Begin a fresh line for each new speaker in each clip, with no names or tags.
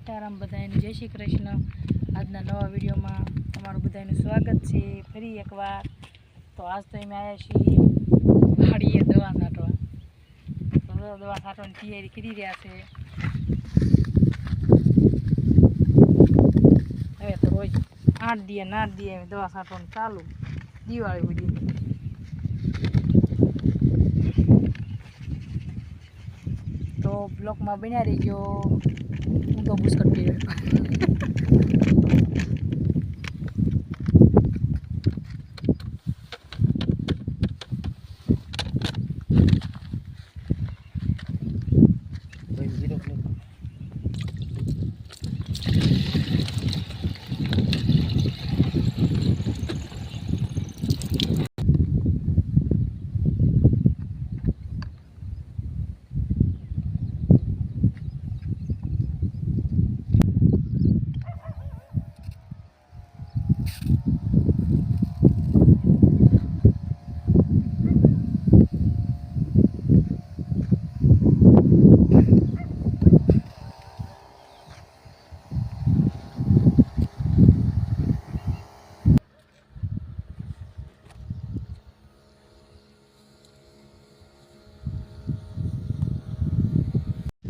સીતારામ બધાને જય શ્રી કૃષ્ણ। આજના નવા વિડીયોમાં તમારું બધાનું સ્વાગત છે ફરી એકવાર। તો આજ તો અમે આવ્યા છીએ વાડીએ દવા છાંટવા। તો દવા છાંટવાની તૈયારી કરી રહ્યા છે। હવે તો રોજ 8 દી 9 દી દવા છાંટવાનું ચાલુ દિવાળી સુધી। तो ब्लॉक में बना रही जो हूँ तो बुश करती है।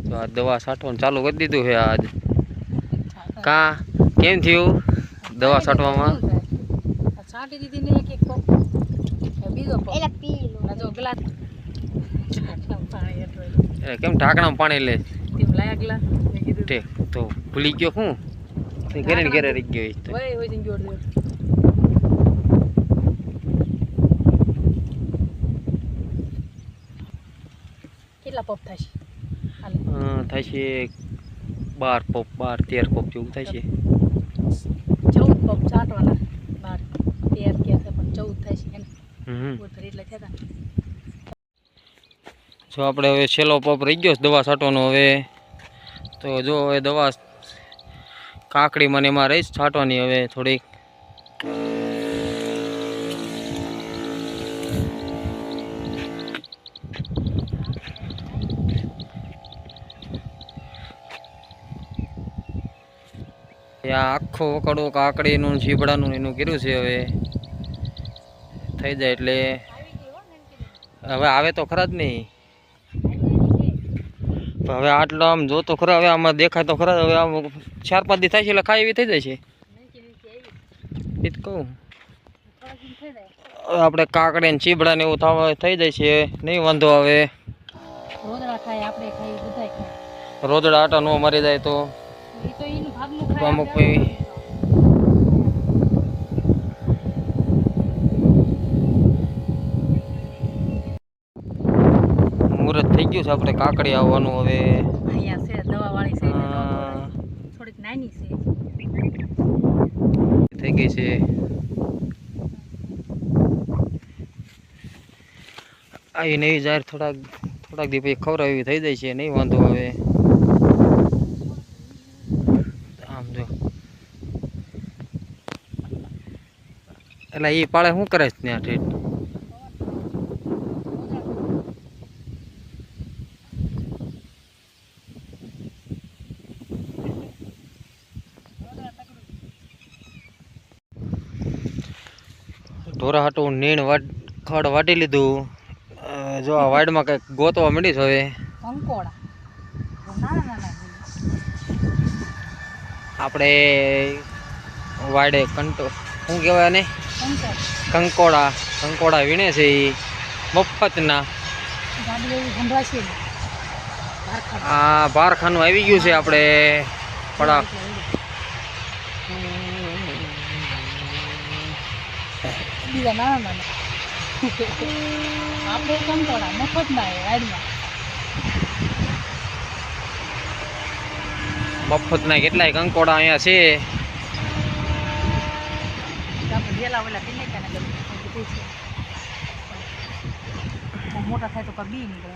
तो आ दवा छाटवा चालू कर दीधु है। आज का केम थयु दवा छाटवामां
छाटी दीधी ने एक एक कोप बीजो कोप एला पीलो ना जो ग्लास
केम ढाकणामां पाणी ले
तेम लाया ग्लास મે કીધું
ठीक तो भूली गयो हूं ते घरे ने घरे रही गयो
ओए ओए जन जोड़ दे કેટલા પોપ થશે
થાય છે 12 પોપ 12 13 પોપ જેવું થાય છે।
14 પોપ છાંટવાના 12 13 કે છે પણ 14 થાય છે ને ઉતરી એટલે થતા।
જો આપણે હવે છેલ્લો પોપ રહી ગયો દવા છાંટવાનો। હવે તો જો હવે દવા કાકડી મને એમાં રહી છાંટવાની હવે થોડીક आखो वकड़ो काकड़ी चीबड़ा कीधु से हवे थई जाए एटले हवे आवे तो खरा ज नहीं। हवे आटलो आम जो तो खरा हवे आमां देखाय तो खरा। हवे आम 4-5 दी थाय छे એટલે ખાઈ એવી થઈ જાય છે ઈ તો કહું આપણે કાકડી ને ચીબડા ને એવું થાવા થઈ જાય છે નહીં વાંધો આવે।
રોદડા ખાય આપણે ખાઈ બધાય ખાય
રોદડા આટા નો મરી જાય તો
ઈ તો ઈનું ભાગનું ખાય
અમુક ભાઈ મુહૂર્ત થઈ ગયું છે આપણે કાકડી આવવાનું હવે
અહીંયા છે દવા વાળી છે થોડીક નાની છે
થઈ ગઈ છે। આવી નવી જાહેર થોડાક દી પછી ખવડાવી થઈ જાય છે નહીં વાંધો આવે। આમ જો એટલે એ પાળે શું કરે છે ત્યાં ઠેઠ ઢોરા હાટું નીણ ખડ વાટી લીધું। જો આ વાડમાં કંઈક ગોતવા માંડી છે હવે
કંકોડા નાના નાના
આપણે વાડે કંટો શું કહેવાય ને કંકોડા વીણે છે એ મફતના। આ બારખાનું આવી ગયું છે આપણે પડા
બીજા નાના નાના આપણે કંકોડા મફતના વાડમાં
મફતના કેટલાય કંકોડા અહીંયા છે।
મોટા થાય તો બી નીકળે।